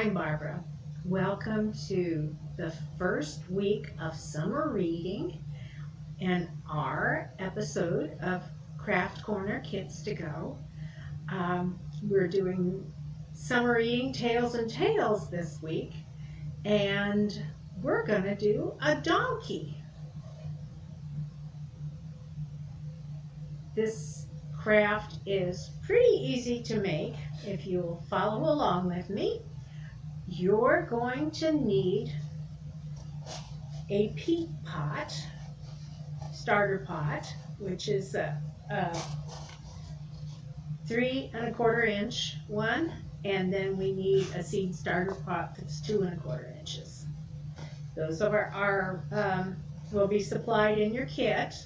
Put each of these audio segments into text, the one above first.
I'm Barbara. Welcome to the first week of summer reading and our episode of Craft Corner Kids to Go. We're doing summer reading Tales and Tales this week, and we're going to do a donkey. This craft is pretty easy to make if you'll follow along with me. You're going to need a peat pot, starter pot, which is a 3¼ inch one, and then we need a seed starter pot that's 2¼ inches. Those will be supplied in your kit,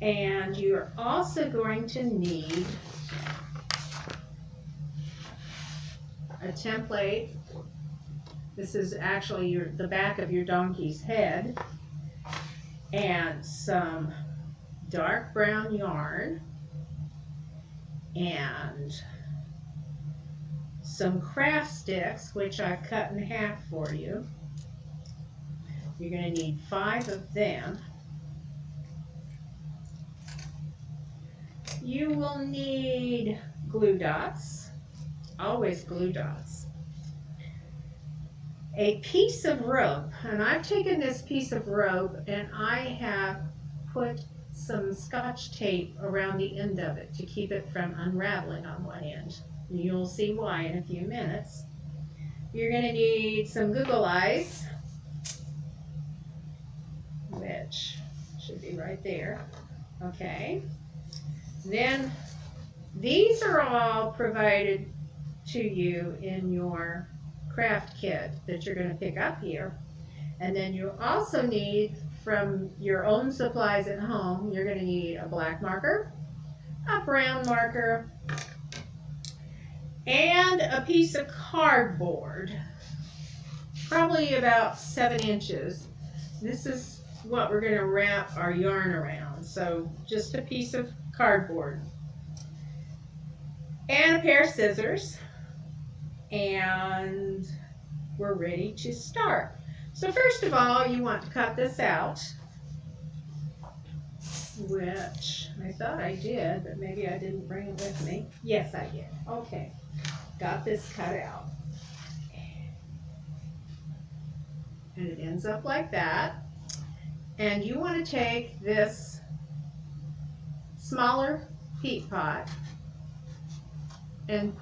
and you're also going to need a template. This is actually the back of your donkey's head, and some dark brown yarn, and some craft sticks, which I've cut in half for you. You're going to need 5 of them. You will need glue dots, always glue dots. A piece of rope, and I've taken this piece of rope and I have put some Scotch tape around the end of it to keep it from unraveling on one end. You'll see why in a few minutes. You're going to need some Google Eyes, which should be right there. Okay. Then these are all provided to you in your craft kit that you're going to pick up here. And then you also need, from your own supplies at home, you're going to need a black marker, a brown marker, and a piece of cardboard, probably about 7 inches. This is what we're going to wrap our yarn around, so just a piece of cardboard. And a pair of scissors, and we're ready to start. So first of all, you want to cut this out, which I thought I did, but maybe I didn't bring it with me. Yes, I did. Okay, got this cut out. And it ends up like that. And you want to take this smaller peat pot and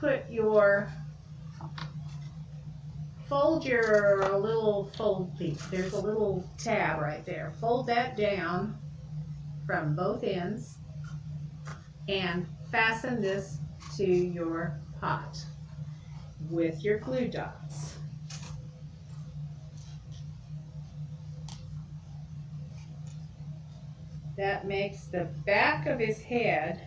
fold your little fold piece. There's a little tab right there. Fold that down from both ends and fasten this to your pot with your glue dots. That makes the back of his head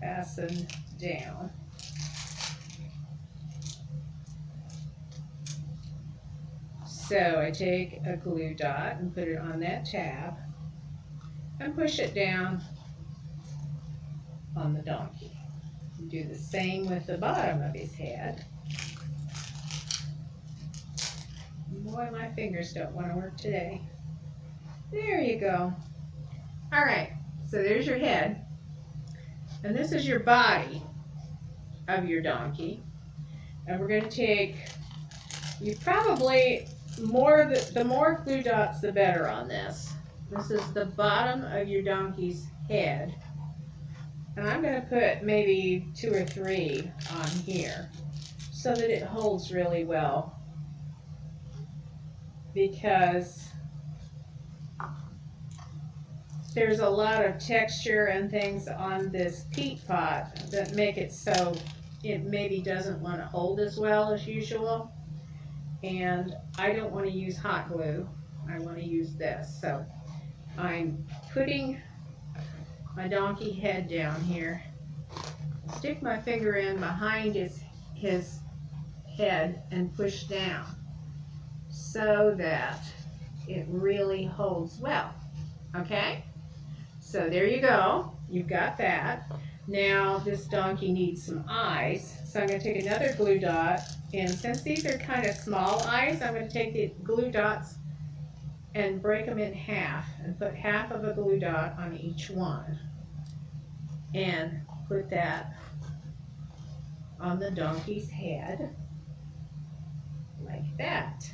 fastened down. So I take a glue dot and put it on that tab and push it down on the donkey. You do the same with the bottom of his head. Boy, my fingers don't want to work today. There you go. All right, so there's your head. And this is your body of your donkey. And we're going to take, the more glue dots, the better on this. This is the bottom of your donkey's head. And I'm going to put maybe 2 or 3 on here so that it holds really well. Because there's a lot of texture and things on this peat pot that make it so it maybe doesn't want to hold as well as usual. And I don't want to use hot glue. I want to use this. So I'm putting my donkey head down here. Stick my finger in behind his head and push down so that it really holds well. Okay? So there you go. You've got that. Now this donkey needs some eyes, so I'm going to take another glue dot, and since these are kind of small eyes, I'm going to take the glue dots and break them in half and put half of a glue dot on each one and put that on the donkey's head like that.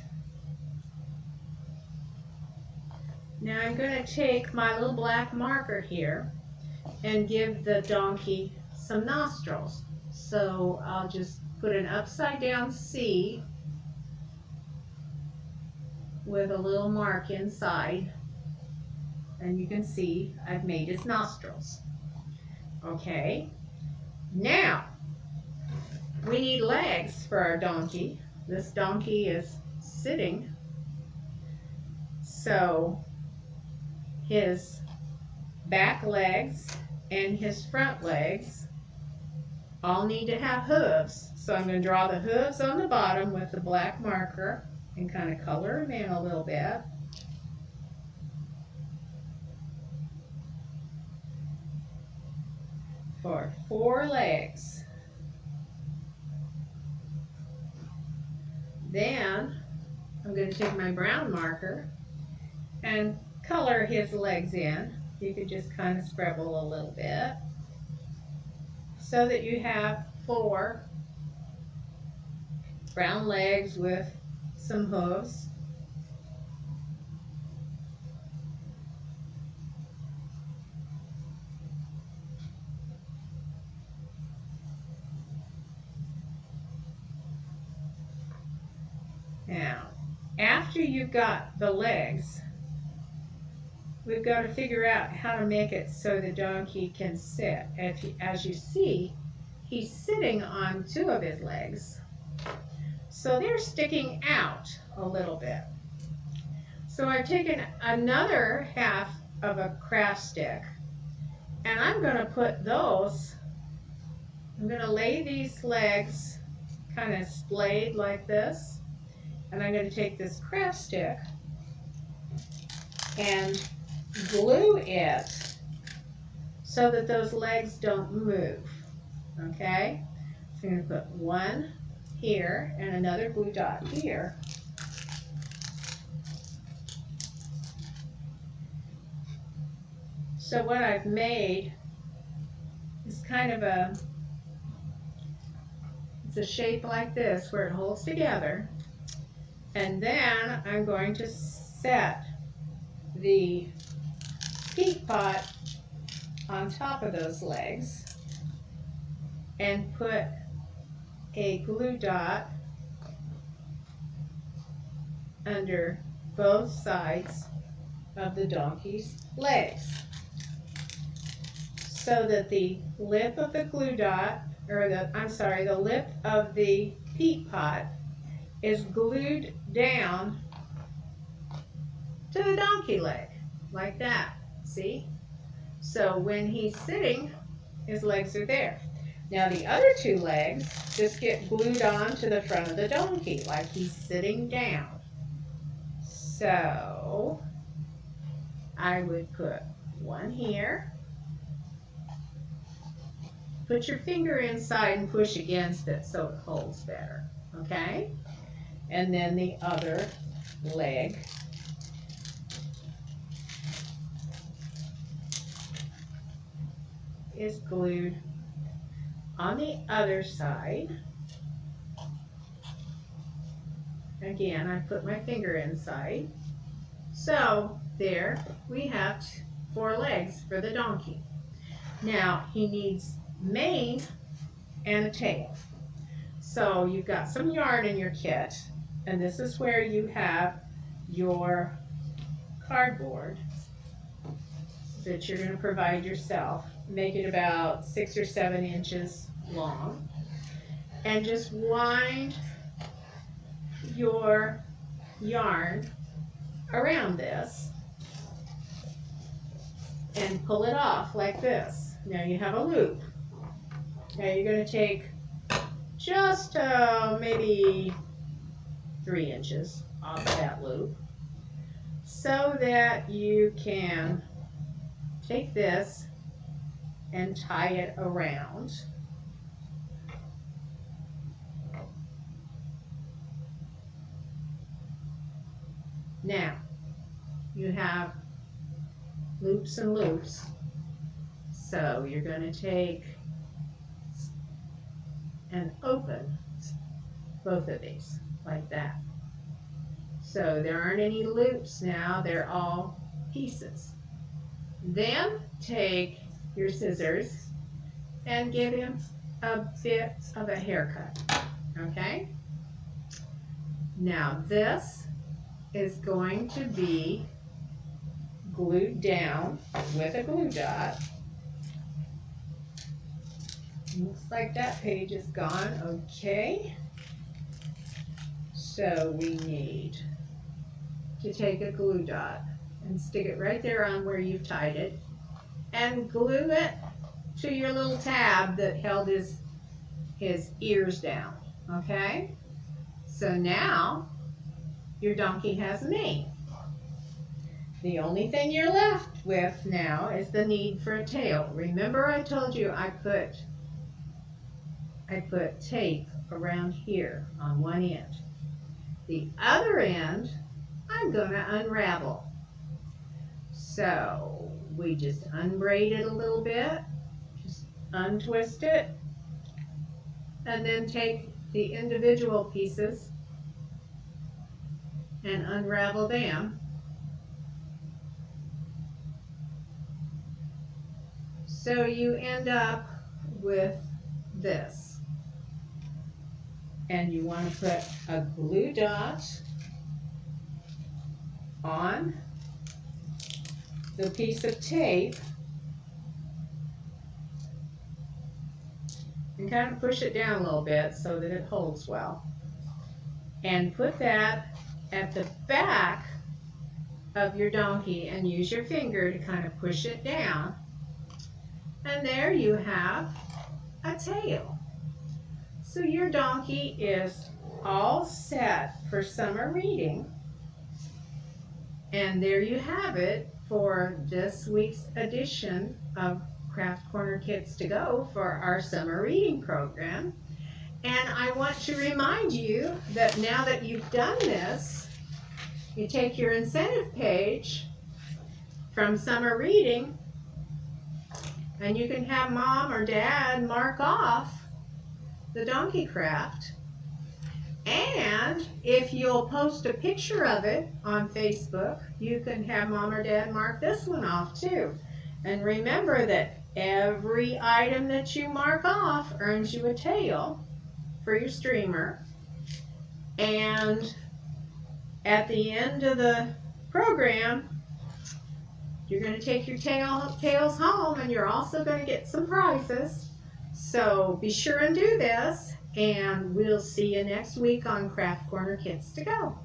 Now I'm going to take my little black marker here and give the donkey some nostrils. So I'll just put an upside down C with a little mark inside, and you can see I've made his nostrils. Okay, now we need legs for our donkey. This donkey is sitting, so his back legs and his front legs all need to have hooves. So I'm going to draw the hooves on the bottom with the black marker and kind of color them in a little bit. For 4 legs. Then I'm going to take my brown marker and color his legs in. You could just kind of scribble a little bit so that you have 4 brown legs with some hooves. Now, after you've got the legs, we've got to figure out how to make it so the donkey can sit. As you see, he's sitting on 2 of his legs. So they're sticking out a little bit. So I've taken another half of a craft stick, and I'm going to put those, I'm going to lay these legs kind of splayed like this, and I'm going to take this craft stick and glue it so that those legs don't move. Okay? So I'm going to put one here and another glue dot here. So what I've made is kind of it's a shape like this where it holds together. And then I'm going to set the peat pot on top of those legs and put a glue dot under both sides of the donkey's legs so that the lip of the glue dot, or the lip of the peat pot is glued down to the donkey leg, like that, see? So when he's sitting, his legs are there. Now the other 2 legs just get glued on to the front of the donkey, like he's sitting down. So I would put one here. Put your finger inside and push against it so it holds better, okay? And then the other leg. Is glued on the other side. Again, I put my finger inside. So there we have 4 legs for the donkey. Now he needs mane and a tail. So you've got some yarn in your kit, and this is where you have your cardboard that you're going to provide yourself. Make it about 6 or 7 inches long, and just wind your yarn around this and pull it off like this. Now you have a loop. Now you're going to take just maybe 3 inches off of that loop so that you can take this and tie it around. Now, you have loops and loops. So you're going to take and open both of these like that. So there aren't any loops now, they're all pieces. Then take your scissors and give him a bit of a haircut, okay? Now this is going to be glued down with a glue dot. Looks like that page is gone, okay. So we need to take a glue dot and stick it right there on where you've tied it and glue it to your little tab that held his ears down, okay? So now your donkey has a name. The only thing you're left with now is the need for a tail. Remember I told you I put tape around here on one end. The other end I'm gonna unravel. So we just unbraid it a little bit, just untwist it, and then take the individual pieces and unravel them. So you end up with this. And you want to put a glue dot on the piece of tape and kind of push it down a little bit so that it holds well. And put that at the back of your donkey and use your finger to kind of push it down. And there you have a tail. So your donkey is all set for summer reading. And there you have it for this week's edition of Craft Corner Kids to Go for our summer reading program. And I want to remind you that now that you've done this, you take your incentive page from summer reading and you can have mom or dad mark off the donkey craft. And if you'll post a picture of it on Facebook, you can have mom or dad mark this one off too. And remember that every item that you mark off earns you a tail for your streamer. And at the end of the program, you're going to take your tails home, and you're also going to get some prizes. So be sure and do this, and we'll see you next week on Craft Corner Kids to Go.